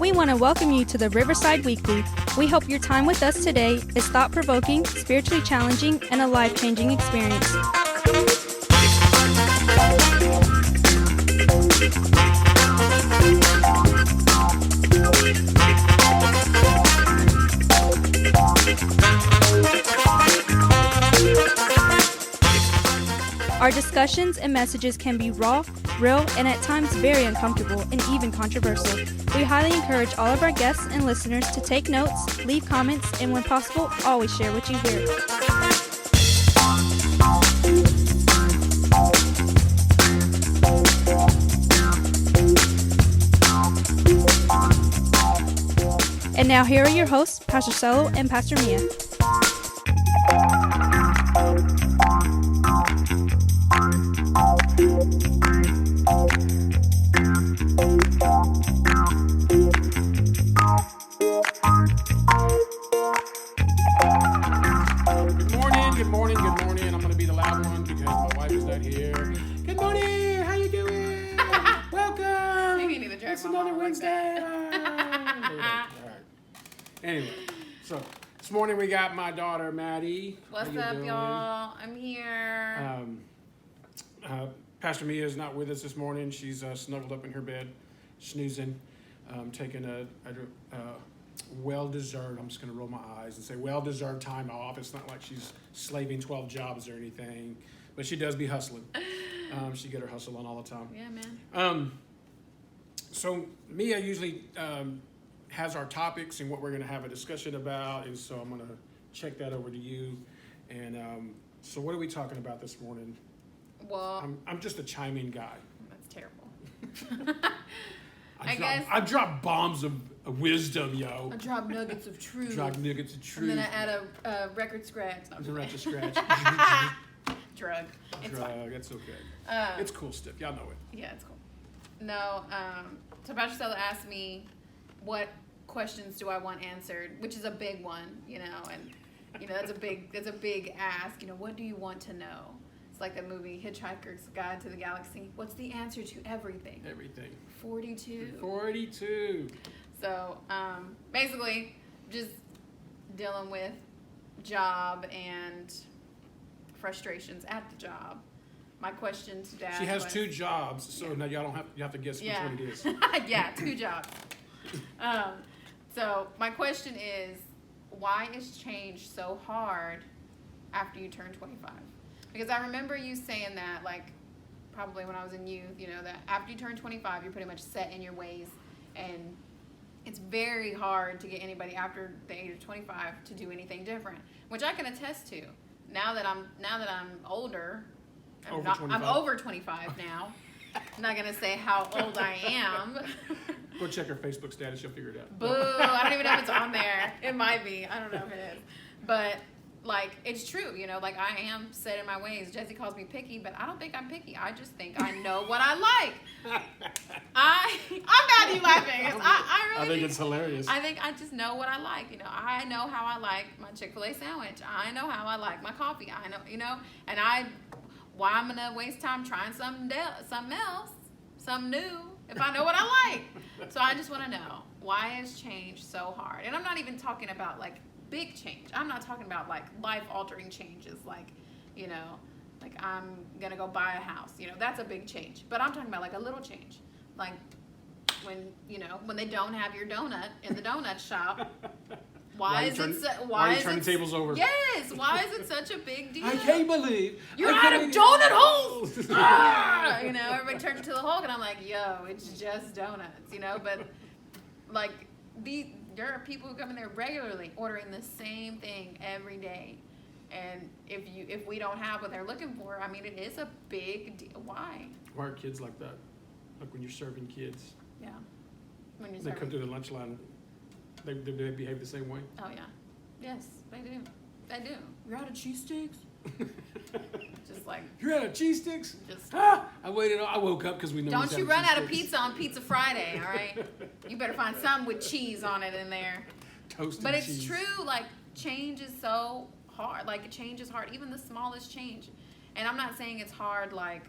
We want to welcome you to the Riverside Weekly. We hope your time with us today is thought-provoking, spiritually challenging, and a life-changing experience. Our discussions and messages can be raw, real, and at times very uncomfortable and even controversial. We highly encourage all of our guests and listeners to take notes, leave comments, and when possible, always share what you hear. And now here are your hosts, Pastor Solo and Pastor Mia. Good morning. I'm going to be the loud one because my wife is not here. Good morning. How you doing? Welcome. You need to It's another Wednesday. All right. Anyway, so this morning we got my daughter, Maddie. What's up, y'all? I'm here. Pastor Mia is not with us this morning. She's snuggled up in her bed, snoozing, taking a well-deserved, I'm just going to roll my eyes and say well-deserved time off. It's not like she's slaving 12 jobs or anything, but she does be hustling. She get her hustle on all the time. Yeah, man. So Mia usually has our topics and what we're going to have a discussion about, and so I'm going to check that over to you. And so what are we talking about this morning? Well, I'm just a chime-in guy. That's terrible. I drop bombs of wisdom, yo. I drop nuggets of truth. Drop nuggets of truth. And then I add a record scratch. There's a record scratch. Drug. It's fine. It's okay. It's cool stuff. Y'all know it. Yeah, it's cool. No, so Pastor Stella asked me what questions do I want answered, which is a big one, and that's a big ask. What do you want to know? It's like that movie Hitchhiker's Guide to the Galaxy. What's the answer to everything? Everything. 42. So basically, just dealing with job and frustrations at the job. My question to Dad. She has 2 jobs, so now you have to guess which one it is. Yeah, 2 jobs. So my question is, why is change so hard after you turn 25? Because I remember you saying that, like, probably when I was in youth, that after you turn 25, you're pretty much set in your ways, and it's very hard to get anybody after the age of 25 to do anything different, which I can attest to. Now that I'm older, I'm over 25 now. I'm not gonna say how old I am. Go check her Facebook status; you'll figure it out. Boo! I don't even know if it's on there. It might be. I don't know if it is, but. Like, it's true, like I am set in my ways. Jesse calls me picky, but I don't think I'm picky. I just think I know what I like. I'm mad at you laughing. I think it's hilarious. I think I just know what I like. I know how I like my Chick-fil-A sandwich. I know how I like my coffee. I know, and why I'm going to waste time trying something else, something new, if I know what I like. So I just want to know, why is change so hard? And I'm not even talking about, like, big change. I'm not talking about like life-altering changes, like I'm gonna go buy a house. That's a big change. But I'm talking about like a little change, like when they don't have your donut in the donut shop. Why is it turning tables over? Yes. Why is it such a big deal? I can't believe you're out of donut holes. Everybody turns into the Hulk, and I'm like, yo, it's just donuts. But like there are people who come in there regularly ordering the same thing every day. And if we don't have what they're looking for, I mean, it is a big deal. Why? Why are kids like that? Like when you're serving kids. Yeah. When you're they come through the lunch line, they behave the same way? Oh, yeah. Yes, they do. They do. You're out of cheese sticks? Just like... You're out of cheese sticks? Just... I woke up because we know. Don't you run out of pizza on Pizza Friday, all right? You better find something with cheese on it in there. Toasted But it's cheese. true, like, change is so hard. Like, change is hard, even the smallest change. And I'm not saying it's hard, like,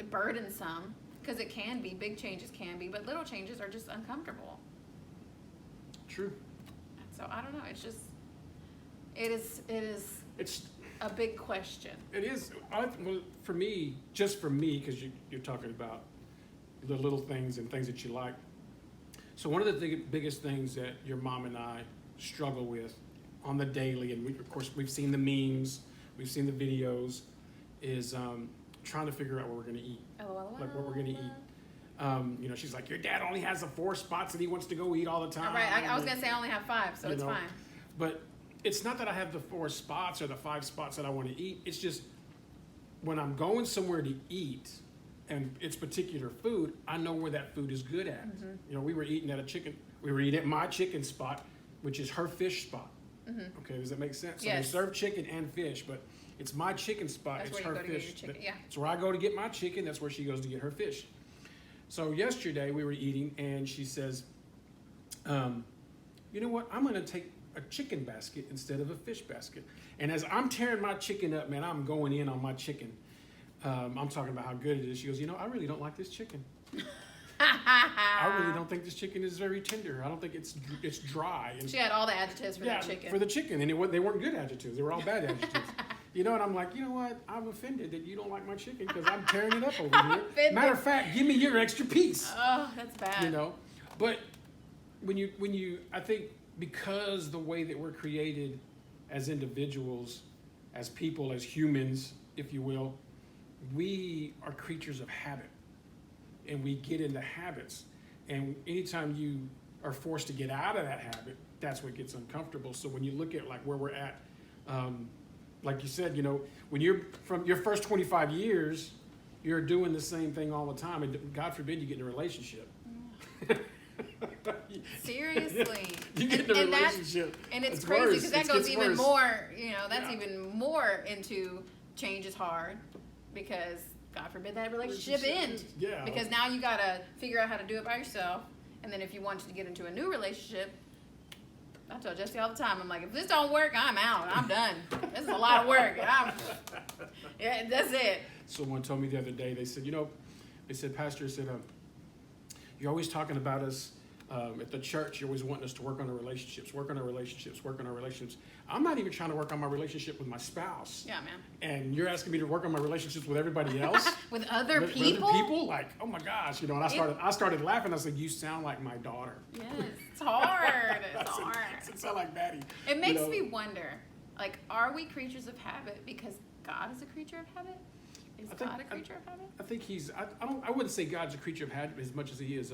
burdensome. because it can be, big changes can be, but little changes are just uncomfortable. True. And so I don't know, it is It's a big question. It is. Well, for me, just for me, because you're talking about the little things and things that you like. So one of the biggest things that your mom and I struggle with on the daily, and of course we've seen the memes, we've seen the videos, is trying to figure out what we're going to eat. LOL. Like what we're going to eat. She's like, your dad only has the 4 spots that he wants to go eat all the time. All right, I was going to say I only have 5, so it's fine. But it's not that I have the 4 spots or the 5 spots that I want to eat. It's just when I'm going somewhere to eat and it's particular food, I know where that food is good at. Mm-hmm. We were eating at my chicken spot, which is her fish spot. Mm-hmm. Okay, does that make sense? Yes. So they serve chicken and fish, but it's my chicken spot. That's it's where her you go to fish. get your chicken. Yeah. It's where I go to get my chicken. That's where she goes to get her fish. So yesterday we were eating, and she says, you know what? I'm going to take a chicken basket instead of a fish basket. And as I'm tearing my chicken up, man, I'm going in on my chicken. I'm talking about how good it is. She goes, I really don't like this chicken. I really don't think this chicken is very tender. I don't think it's dry. And she had all the adjectives for that chicken. For the chicken, and they weren't good adjectives. They were all bad adjectives. And I'm like, you know what? I'm offended that you don't like my chicken because I'm tearing it up over here. Offended. Matter of fact, give me your extra piece. Oh, that's bad. But when you, I think because the way that we're created as individuals, as people, as humans, if you will, we are creatures of habit, and we get into habits. And anytime you are forced to get out of that habit, that's what gets uncomfortable. So when you look at like where we're at, like you said, when you're from your first 25 years, you're doing the same thing all the time, and God forbid you get in a relationship. Seriously. You get in a relationship. And it's It's crazy worse. because that It goes gets even worse. more, that's even more into change is hard because God forbid that relationship end. Yeah. Because now you got to figure out how to do it by yourself. And then if you want to get into a new relationship, I tell Jesse all the time, I'm like, if this don't work, I'm out. I'm done. This is a lot of work. Yeah, that's it. Someone told me the other day, they said, Pastor said, you're always talking about us at the church. You're always wanting us to work on our relationships. I'm not even trying to work on my relationship with my spouse. Yeah, man. And you're asking me to work on my relationships with everybody else? With other people? With other people? Like, oh my gosh. And I started laughing. I said, you sound like my daughter. Yes, it's hard. It's hard. It sounds like Maddie. It makes me wonder, like, are we creatures of habit because God is a creature of habit? Is God a creature of habit? I think I wouldn't say God's a creature of habit as much as he is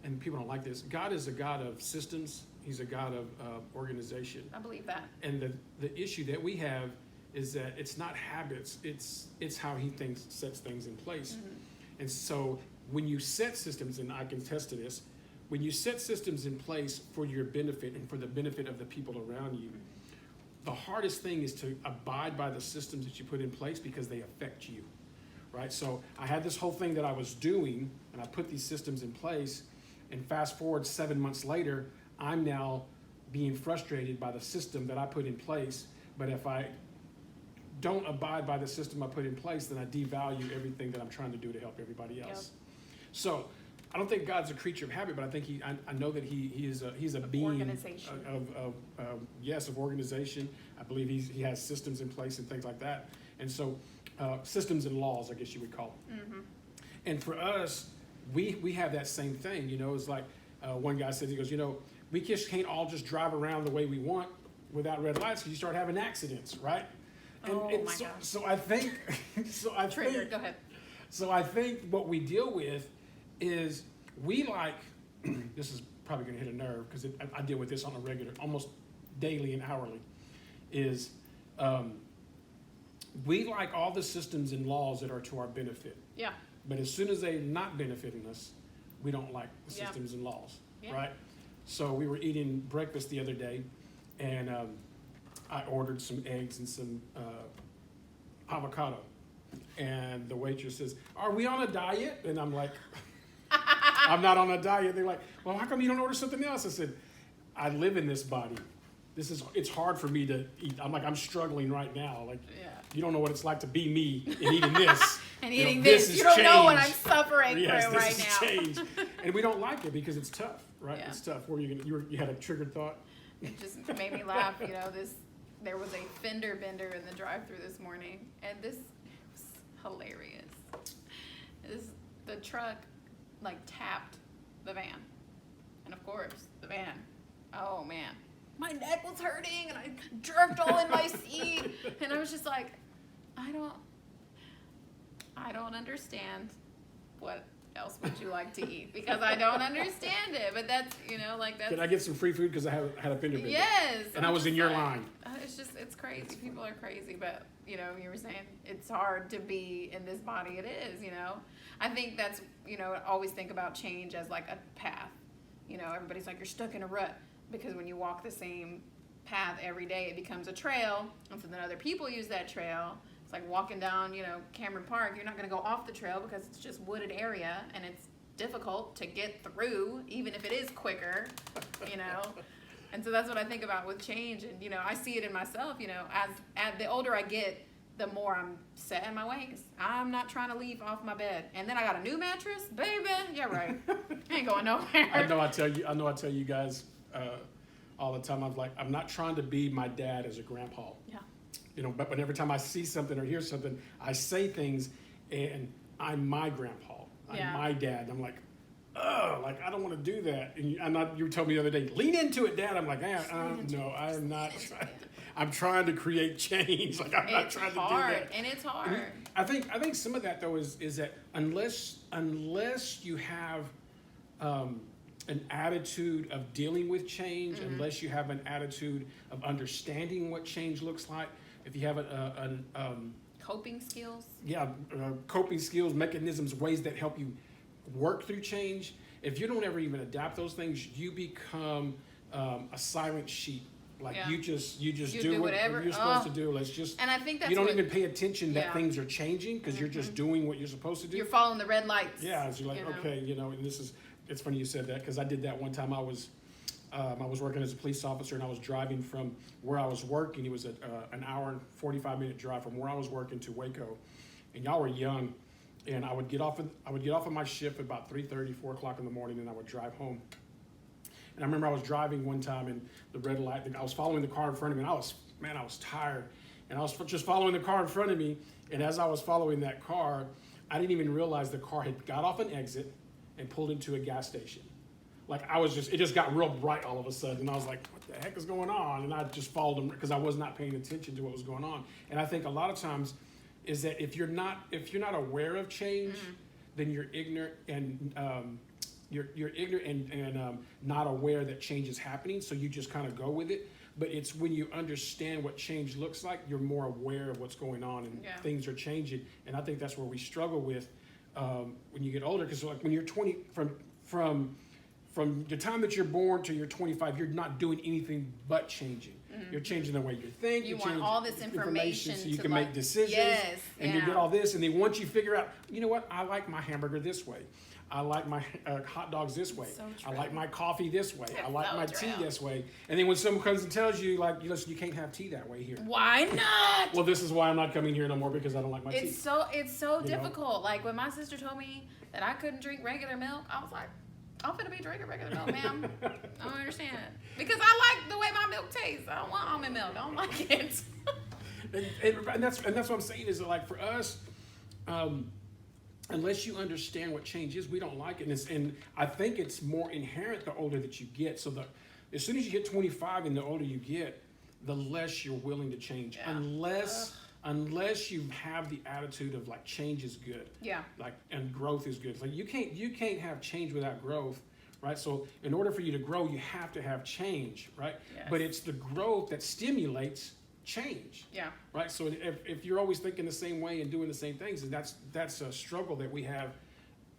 and people don't like this. God is a God of systems. He's a God of organization. I believe that. And the issue that we have is that it's not habits. It's how he sets things in place. Mm-hmm. And so when you set systems, and I can attest to this, when you set systems in place for your benefit and for the benefit of the people around you, the hardest thing is to abide by the systems that you put in place because they affect you, right? So I had this whole thing that I was doing, and I put these systems in place, and fast forward 7 months later, I'm now being frustrated by the system that I put in place. But if I don't abide by the system I put in place, then I devalue everything that I'm trying to do to help everybody else. Yep. So I don't think God's a creature of habit, but I think I know that he's a being organization. of organization. I believe he has systems in place and things like that. And so systems and laws, I guess you would call them. Mm-hmm. And for us, we have that same thing. It's like one guy said, he goes, we just can't all just drive around the way we want without red lights because you start having accidents, right? And my gosh. So I think, Triggered. Go ahead. So I think what we deal with is we like, this is probably going to hit a nerve because I deal with this on a regular, almost daily and hourly, is we like all the systems and laws that are to our benefit. Yeah. But as soon as they're not benefiting us, we don't like the systems and laws, right? So we were eating breakfast the other day, and I ordered some eggs and some avocado. And the waitress says, "Are we on a diet?" And I'm like, "I'm not on a diet." They're like, "Well, how come you don't order something else?" I said, "I live in this body. It's hard for me to eat." I'm struggling right now. Like, you don't know what it's like to be me and eating this. And you know, eating this this, is you don't know what I'm change. suffering Yes, through this right is now. change. And we don't like it because it's tough, right? Yeah. It's tough. Where you had a triggered thought? It just made me laugh. You know, there was a fender bender in the drive-thru this morning, and this was hilarious. The truck like tapped the van, and of course the van. Oh man, my neck was hurting, and I jerked all in my seat, and I was just like, I don't understand. What else would you like to eat? Because I don't understand it. But that's, you know, like that's. Can I get some free food because I had a fender bender? Yes. And I was in your line. It's crazy. People are crazy, but you know, you were saying it's hard to be in this body. It is, you know. I think that's, you know, I always think about change as like a path. You know, everybody's like, you're stuck in a rut because when you walk the same path every day, it becomes a trail, and so then other people use that trail. It's like walking down, you know, Cameron Park. You're not going to go off the trail because it's just wooded area, and it's difficult to get through, even if it is quicker, you know. And so that's what I think about with change, and you know, I see it in myself. You know, as the older I get, the more I'm set in my ways. I'm not trying to leave off my bed, and then I got a new mattress, baby. Yeah, right. Ain't going nowhere. I know I tell you guys all the time. I'm not trying to be my dad as a grandpa. Yeah. You know, but every time I see something or hear something, I say things, and I'm my grandpa. I'm my dad. I'm like, oh, like I don't want to do that. And you told me the other day, lean into it, Dad. I'm like, no, I am not. I'm trying to create change. Like I'm not trying to do that. And it's hard. I think some of that though is that unless you have an attitude of dealing with change, unless you have an attitude of understanding what change looks like, if you have coping skills. Coping skills, mechanisms, ways that help you work through change. If you don't ever even adapt those things, you become a silent sheep. Like you just do whatever you're supposed to do. And I think that's you don't even pay attention that things are changing because you're just doing what you're supposed to do. You're following the red lights. Yeah, so you're like, okay, you know, and it's funny you said that because I did that one time. I was working as a police officer, and I was driving from where I was working. It was an hour and 45-minute drive from where I was working to Waco, and y'all were young. And I would get off of my shift at about 3:30, 4 o'clock in the morning, and I would drive home. And I remember I was driving one time, and the red light. I was following the car in front of me, and I was tired, and I was just following the car in front of me. And as I was following that car, I didn't even realize the car had got off an exit and pulled into a gas station. Like it just got real bright all of a sudden, and I was like, "What the heck is going on?" And I just followed them because I was not paying attention to what was going on. And I think a lot of times is that if you're not aware of change, then you're ignorant and you're ignorant and not aware that change is happening. So you just kind of go with it. But it's when you understand what change looks like, you're more aware of what's going on and things are changing. And I think that's where we struggle with when you get older, because like when you're 20, from the time that you're born to you're 25, you're not doing anything but changing. You're changing the way you think. You want all this information so you to can make decisions. And you get all this, and then once you figure out, you know what, I like my hamburger this way. I like my hot dogs this way. So I like my coffee this way. I like so my tea this way. And then when someone comes and tells you, like, listen, you can't have tea that way here. Why not? Well, this is why I'm not coming here no more, because I don't like my tea. It's so difficult. Like when my sister told me that I couldn't drink regular milk, I was like, I'm finna be drinking regular milk, ma'am. I don't understand. Because I like the way my milk tastes. I don't want almond milk. I don't like it. and that's what I'm saying is that, like, for us, unless you understand what change is, we don't like it. And I think it's more inherent the older that you get. So as soon as you get 25 and the older you get, the less you're willing to change. Yeah. Unless you have the attitude of like change is good. Yeah. Like, and growth is good. It's like you can't have change without growth, right? So in order for you to grow, you have to have change, right? Yes. But it's the growth that stimulates change. Yeah. Right. So if you're always thinking the same way and doing the same things, and that's a struggle that we have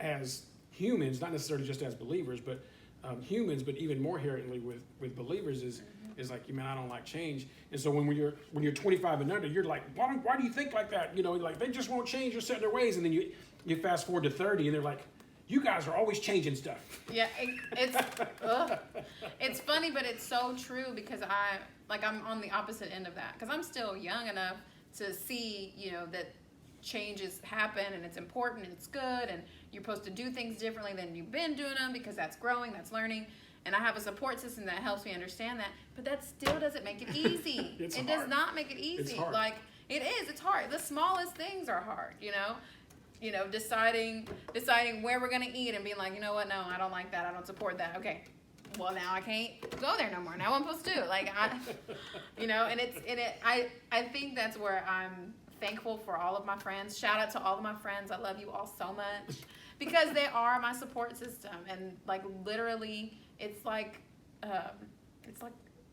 as humans, not necessarily just as believers, but humans, but even more inherently with believers is like, man, I don't like change. And so when you're 25 and under, you're like, why do you think like that? You know, like they just won't change or set their ways. And then you fast forward to 30 and they're like, you guys are always changing stuff. Yeah, it's funny, but it's so true because I'm on the opposite end of that because I'm still young enough to see, you know, that changes happen and it's important and it's good and you're supposed to do things differently than you've been doing them because that's growing, that's learning. And I have a support system that helps me understand that, but that still doesn't make it easy. It does not make it easy. It's hard. Like it is, it's hard. The smallest things are hard, you know, deciding where we're gonna eat and being like, you know what, no, I don't like that, I don't support that. Okay, well now I can't go there no more. Now I'm supposed to. Like and I think that's where I'm thankful for all of my friends. Shout out to all of my friends. I love you all so much because they are my support system. And like literally, it's like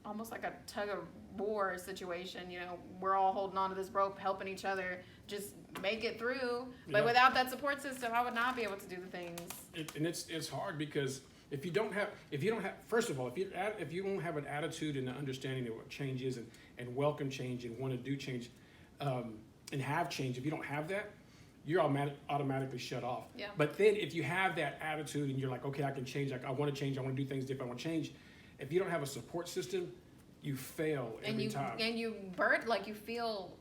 almost like a tug of war situation. You know, we're all holding on to this rope, helping each other just make it through. But without that support system, I would not be able to do the things. And it's hard because if you don't have, first of all, if you don't have an attitude and an understanding of what change is and welcome change and want to do change, and have change, if you don't have that, you're automatically shut off. Yeah. But then if you have that attitude and you're like, okay, I can change, I want to change, I want to do things different, I want to change. If you don't have a support system, you fail every time. And you burn, like you feel,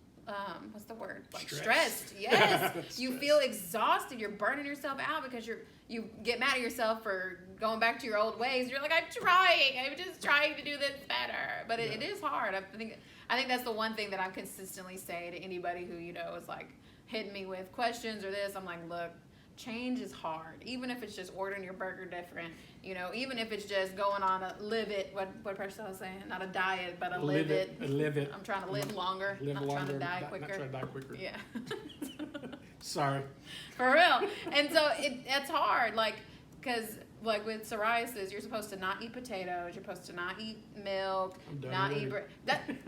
what's the word? Like Stressed. stressed. Yes. You feel exhausted. You're burning yourself out because you get mad at yourself for going back to your old ways. You're like, I'm just trying to do this better. But it is hard. I think that's the one thing that I consistently say to anybody who, you know, is like hitting me with questions or this. I'm like, look, change is hard. Even if it's just ordering your burger different, you know, even if it's just going on a live it, what person was saying, not a diet, but a live it. Live it. I'm trying to live longer, not trying to die quicker. Not trying to die quicker. Yeah. Sorry. For real. And so that's hard, like, because like with psoriasis, you're supposed to not eat potatoes, you're supposed to not eat milk, not eat bread.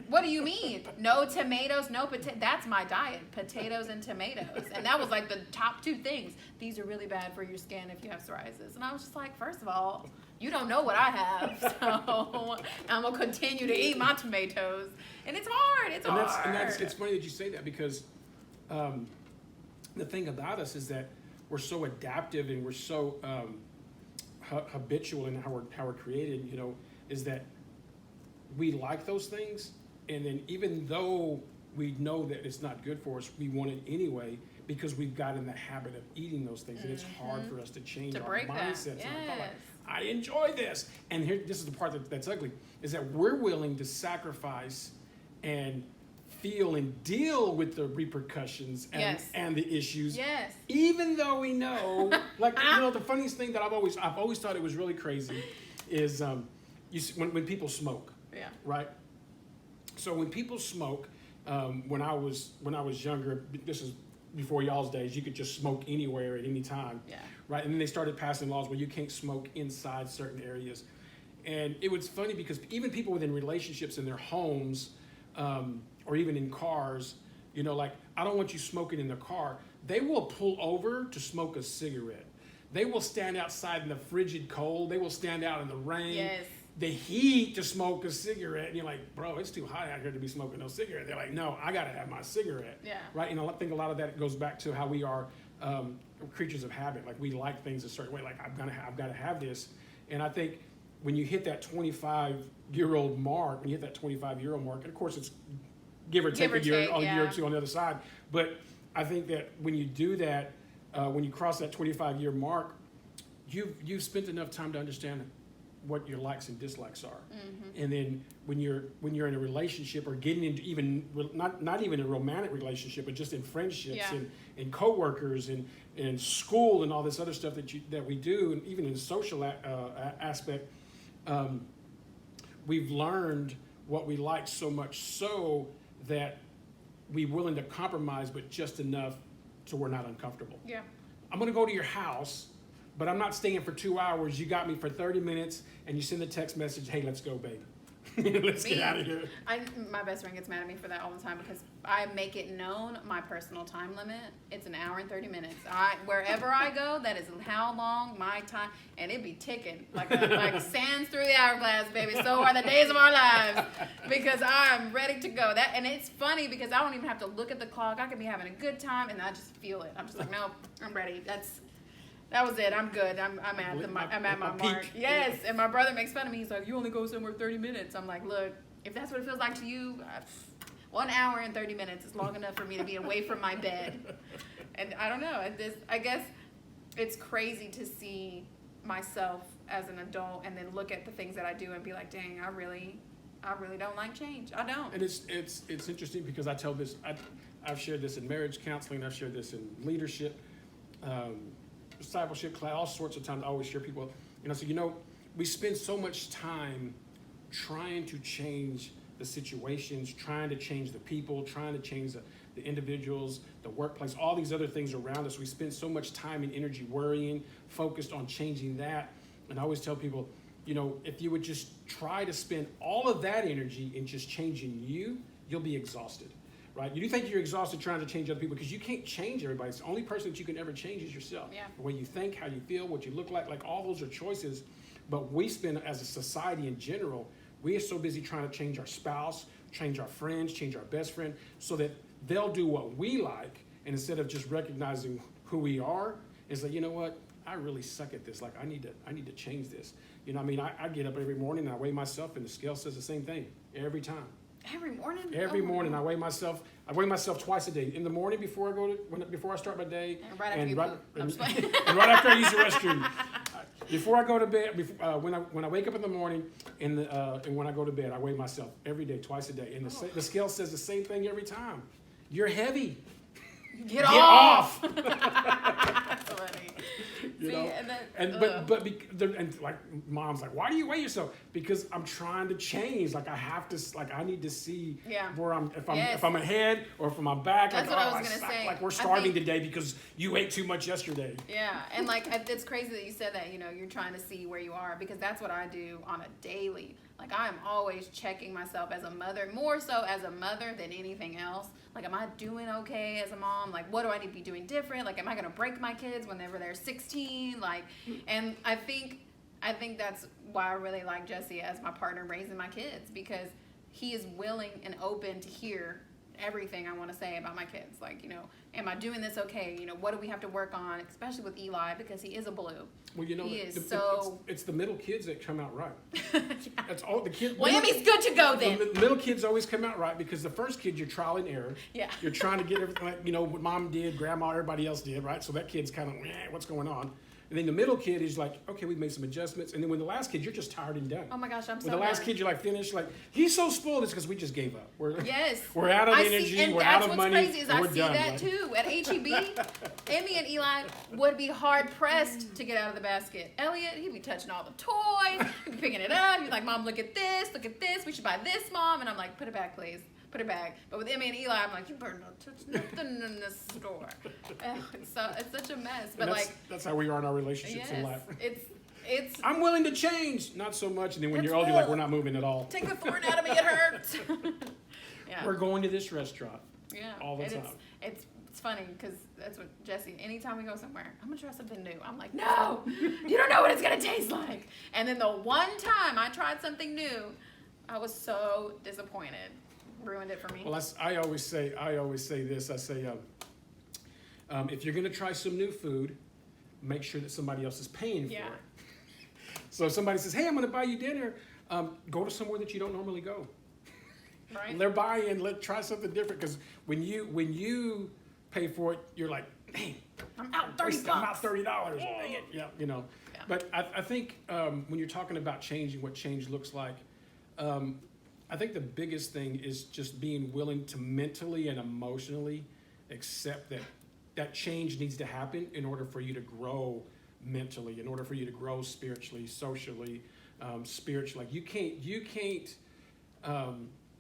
What do you mean? No tomatoes, no potato. That's my diet, potatoes and tomatoes. And that was like the top two things. These are really bad for your skin if you have psoriasis. And I was just like, first of all, you don't know what I have, so I'm gonna continue to eat my tomatoes. And it's hard. It's hard. It's funny that you say that because the thing about us is that we're so adaptive and we're so habitual in how we're created, you know, is that we like those things, and then even though we know that it's not good for us, we want it anyway because we've got in the habit of eating those things, and it's hard for us to change our mindsets. Yes. And like, I enjoy this, and this is the part that's ugly, is that we're willing to sacrifice and feel and deal with the repercussions and the issues. Yes. Even though we know, like, you know, the funniest thing that I've always thought it was really crazy is when people smoke. Yeah. Right. So when people smoke, when I was younger, this is before y'all's days, you could just smoke anywhere at any time. Yeah. Right. And then they started passing laws where you can't smoke inside certain areas. And it was funny because even people within relationships in their homes, or even in cars, you know, like, I don't want you smoking in the car. They will pull over to smoke a cigarette. They will stand outside in the frigid cold. They will stand out in the rain, the heat to smoke a cigarette. And you're like, bro, it's too hot out here to be smoking no cigarette. They're like, no, I got to have my cigarette. Yeah. Right? And I think a lot of that goes back to how we are creatures of habit. Like, we like things a certain way. Like, I've got to have this. And I think when you hit that 25-year-old mark, and of course it's give or take a year or two on the other side. But I think that when you do that, when you cross that 25-year mark, you've spent enough time to understand what your likes and dislikes are. Mm-hmm. And then when you're in a relationship or getting into even not even a romantic relationship, but just in friendships and coworkers and school and all this other stuff that we do, and even in the social aspect, we've learned what we like so much so that we're willing to compromise, but just enough so we're not uncomfortable. Yeah. I'm going to go to your house, but I'm not staying for 2 hours. You got me for 30 minutes, and you send a text message, hey, let's go, babe. Let's get out of here. My best friend gets mad at me for that all the time because I make it known my personal time limit. It's an hour and 30 minutes. Wherever I go, that is how long my time, and it be ticking like sands through the hourglass, baby. So are the days of our lives because I'm ready to go. And it's funny because I don't even have to look at the clock. I can be having a good time, and I just feel it. I'm just like, no, I'm ready. That was it. I'm good. I'm at my mark. Yes. And my brother makes fun of me. He's like, you only go somewhere 30 minutes. I'm like, look, if that's what it feels like to you, 1 hour and 30 minutes is long enough for me to be away from my bed. And I don't know, I guess it's crazy to see myself as an adult and then look at the things that I do and be like, dang, I really don't like change. I don't. And it's interesting because I tell this, I've shared this in marriage counseling, I've shared this in leadership, discipleship class, all sorts of times. I always share people, so we spend so much time trying to change the situations, trying to change the people, trying to change the individuals, the workplace, all these other things around us. We spend so much time and energy worrying, focused on changing that. And I always tell people, if you would just try to spend all of that energy in just changing you'll be exhausted, right? You do think you're exhausted trying to change other people because you can't change everybody. It's the only person that you can ever change is yourself. Yeah. The way you think, how you feel, what you look like all those are choices. But we spend, as a society in general, we are so busy trying to change our spouse, change our friends, change our best friend, so that they'll do what we like. And instead of just recognizing who we are, it's like, you know what? I really suck at this. Like, I need to change this. I get up every morning and I weigh myself, and the scale says the same thing every time. Every morning? Every morning I weigh myself. I weigh myself twice a day. In the morning before I start my day, and right after you poop. and right after I use the restroom. Before I go to bed, when I wake up in the morning and when I go to bed, I weigh myself every day, twice a day, and the scale says the same thing every time. You're heavy. Get off. That's funny. And like mom's like, why do you weigh yourself? Because I'm trying to change. Like I need to see where if I'm ahead or if I'm back. That's like, what I was gonna say. Like we're starving today because you ate too much yesterday. Yeah, and it's crazy that you said that. You're trying to see where you are, because that's what I do on a daily. Like, I am always checking myself as a mother, more so as a mother than anything else. Like, am I doing okay as a mom? Like, what do I need to be doing different? Like, am I going to break my kids whenever they're 16? Like, and I think that's why I really like Jesse as my partner raising my kids, because he is willing and open to hear everything I want to say about my kids. Like, am I doing this okay? What do we have to work on, especially with Eli, because he is a blue. Well, it's the middle kids that come out right. Yeah. That's all the kids. Well, Emmy's good to go then. The middle kids always come out right, because the first kid, you're trial and error. Yeah. You're trying to get everything like, what mom did, grandma, everybody else did, right? So that kid's kind of, what's going on? And then the middle kid is like, okay, we've made some adjustments. And then when the last kid, you're just tired and done. Oh my gosh, I'm so When the last kid, you're like finished, like, he's so spoiled, it's because we just gave up. We're out of energy, we're out of money, and that's what's crazy is I see done, that too. At HEB, Emmy and Eli would be hard pressed to get out of the basket. Elliot, he'd be touching all the toys, he'd be picking it up. He's like, Mom, look at this, we should buy this, Mom. And I'm like, put it back, please. Put it back. But with Emmy and Eli, I'm like, you better not touch nothing in this store. It's such a mess. But that's how we are in our relationships in life. It's. I'm willing to change, not so much. And then when you're older, you're like, we're not moving at all. Take the thorn out of me, it hurts. Yeah. We're going to this restaurant. Yeah. All the time. It's funny because that's what Jesse. Anytime we go somewhere, I'm gonna try something new. I'm like, no, you don't know what it's gonna taste like. And then the one time I tried something new, I was so disappointed. Ruined it for me. Well, I always say this. I say, if you're going to try some new food, make sure that somebody else is paying for it. So if somebody says, hey, I'm going to buy you dinner, go to somewhere that you don't normally go. Right. They're buying, try something different, because when you pay for it, you're like, dang, I'm out $30. I'm out $30. Yeah. Yeah, Yeah. But I think when you're talking about changing, what change looks like, I think the biggest thing is just being willing to mentally and emotionally accept that change needs to happen in order for you to grow mentally, in order for you to grow spiritually, socially, spiritually. Like you can't.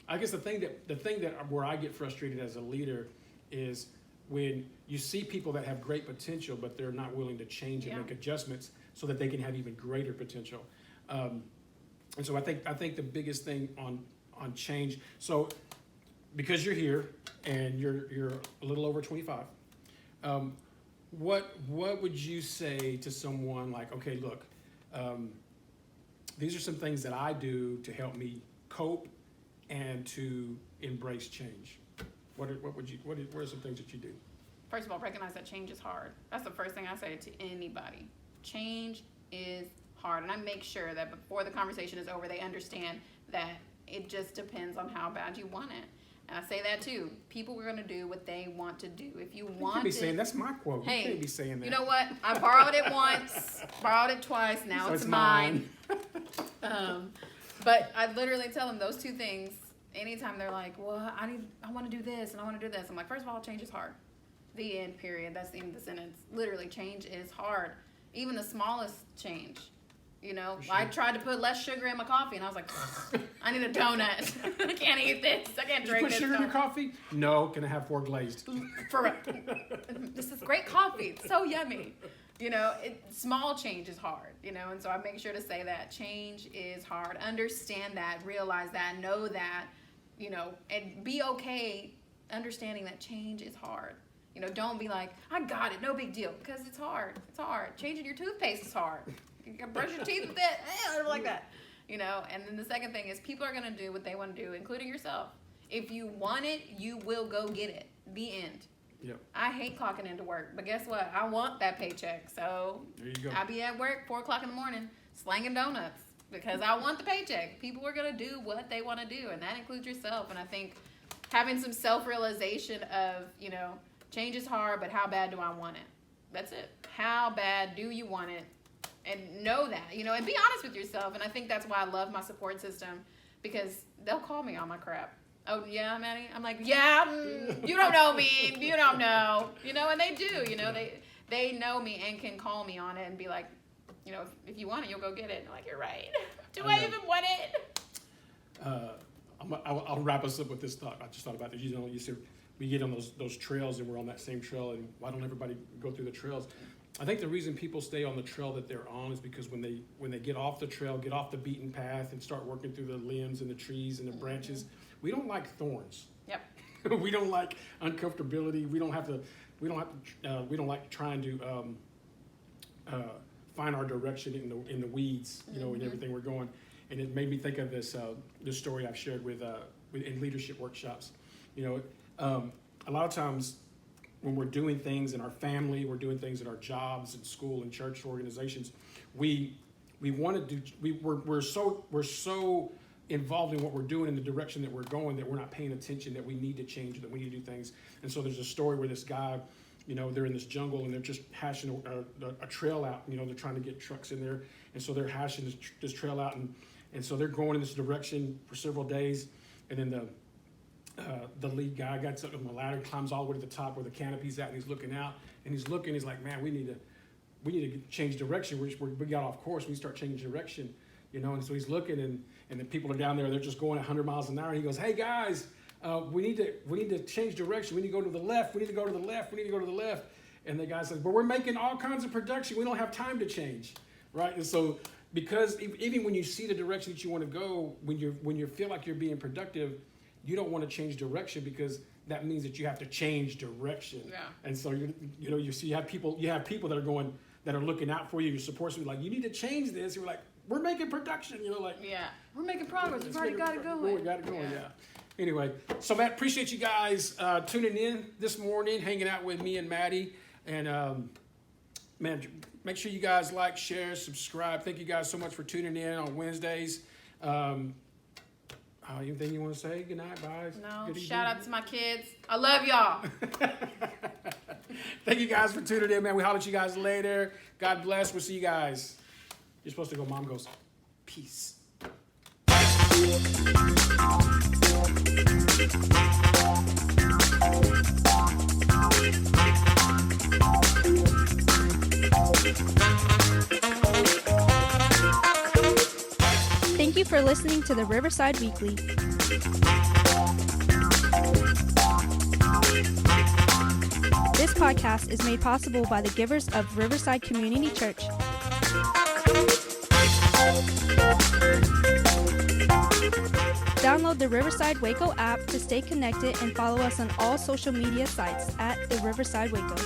I guess the thing that where I get frustrated as a leader is when you see people that have great potential, but they're not willing to change and make adjustments so that they can have even greater potential. And so I think the biggest thing on change. So because you're here and you're a little over 25, what would you say to someone like, okay, look, these are some things that I do to help me cope and to embrace change. What are some things that you do? First of all, recognize that change is hard. That's the first thing I say to anybody. Change is hard, and I make sure that before the conversation is over, they understand that it just depends on how bad you want it. And I say that too. People are going to do what they want to do. If you You want can't be to, saying, that's my quote. hey, You can't be saying that. you know what? I borrowed it once, borrowed it twice. Now So it's mine. mine. But I literally tell them those two things anytime they're like, well, I want to do this and I want to do this. I'm like, first of all, change is hard. The end, period. That's the end of the sentence. Literally, change is hard. Even the smallest change. You know, Sure. I tried to put less sugar in my coffee and I was like, I need a donut. I can't eat this. I can't Did you drink put this. sugar in your coffee? No. Can I have 4 glazed? This is great coffee. It's so yummy. You know, small change is hard, you know, and so I make sure to say that change is hard. Understand that, realize that, know that, you know, and be okay understanding that change is hard. You know, don't be like, I got it, no big deal, because it's hard. It's hard. Changing your toothpaste is hard. You can brush your teeth with it, like that. You know, and then the second thing is people are going to do what they want to do, including yourself. If you want it, you will go get it. The end. Yep. I hate clocking into work, but guess what? I want that paycheck. So There you go. I be at work 4 o'clock in the morning slanging donuts because I want the paycheck. People are going to do what they want to do, and that includes yourself. And I think having some self-realization of, you know, change is hard, but how bad do I want it? That's it. How bad do you want it? And know that, you know, and be honest with yourself. And I think that's why I love my support system, because they'll call me on my crap. Oh, yeah, Maddie? I'm like, yeah, you don't know me. You don't know. You know, and they do. You know, they know me and can call me on it and be like, you know, if you want it, you'll go get it. And I'm like, you're right. Do I even want it? I'll wrap us up with this thought. I just thought about this. You know, you said we get on those trails and we're on that same trail, and why don't everybody go through the trails? I think the reason people stay on the trail that they're on is because when they get off the trail, get off the beaten path and start working through the limbs and the trees and the branches, we don't like thorns. Yep. We don't like uncomfortability. We don't like trying to find our direction in the weeds, you know, in everything we're going. And it made me think of this story I've shared with in leadership workshops. You know, a lot of times when we're doing things in our family, we're doing things in our jobs, in school, and church organizations, we want to do. We're so involved in what we're doing in the direction that we're going that we're not paying attention that we need to change, that we need to do things. And so there's a story where this guy, you know, they're in this jungle and they're just hashing a trail out. You know, they're trying to get trucks in there, and so they're hashing this trail out, and so they're going in this direction for several days, and then the lead guy gets up on the ladder, climbs all the way to the top where the canopy's at, and he's looking out, and he's like, man, we need to change direction. We got off course. We start changing direction, you know. And so he's looking, and the people are down there. They're just going 100 miles an hour. And he goes, hey guys, we need to change direction. We need to go to the left. We need to go to the left. We need to go to the left. And the guy says, but we're making all kinds of production. We don't have time to change, right? And so because even when you see the direction that you want to go, when you feel like you're being productive, you don't want to change direction because that means that you have to change direction. Yeah. And so you have people that are looking out for you. Your support system, like, you need to change this. You're like, we're making production. You know, like, Yeah. We're making progress. We've already got it going. We got it going. Yeah. Anyway, so Matt, appreciate you guys tuning in this morning, hanging out with me and Maddie. And man, make sure you guys like, share, subscribe. Thank you guys so much for tuning in on Wednesdays. Anything you want to say? Good night, bye. No, shout out to my kids. I love y'all. Thank you guys for tuning in, man. We holler at you guys later. God bless. We'll see you guys. You're supposed to go. Mom goes, peace. Thank you for listening to the Riverside Weekly. This podcast is made possible by the givers of Riverside Community Church. Download the Riverside Waco app to stay connected and follow us on all social media sites at the Riverside Waco.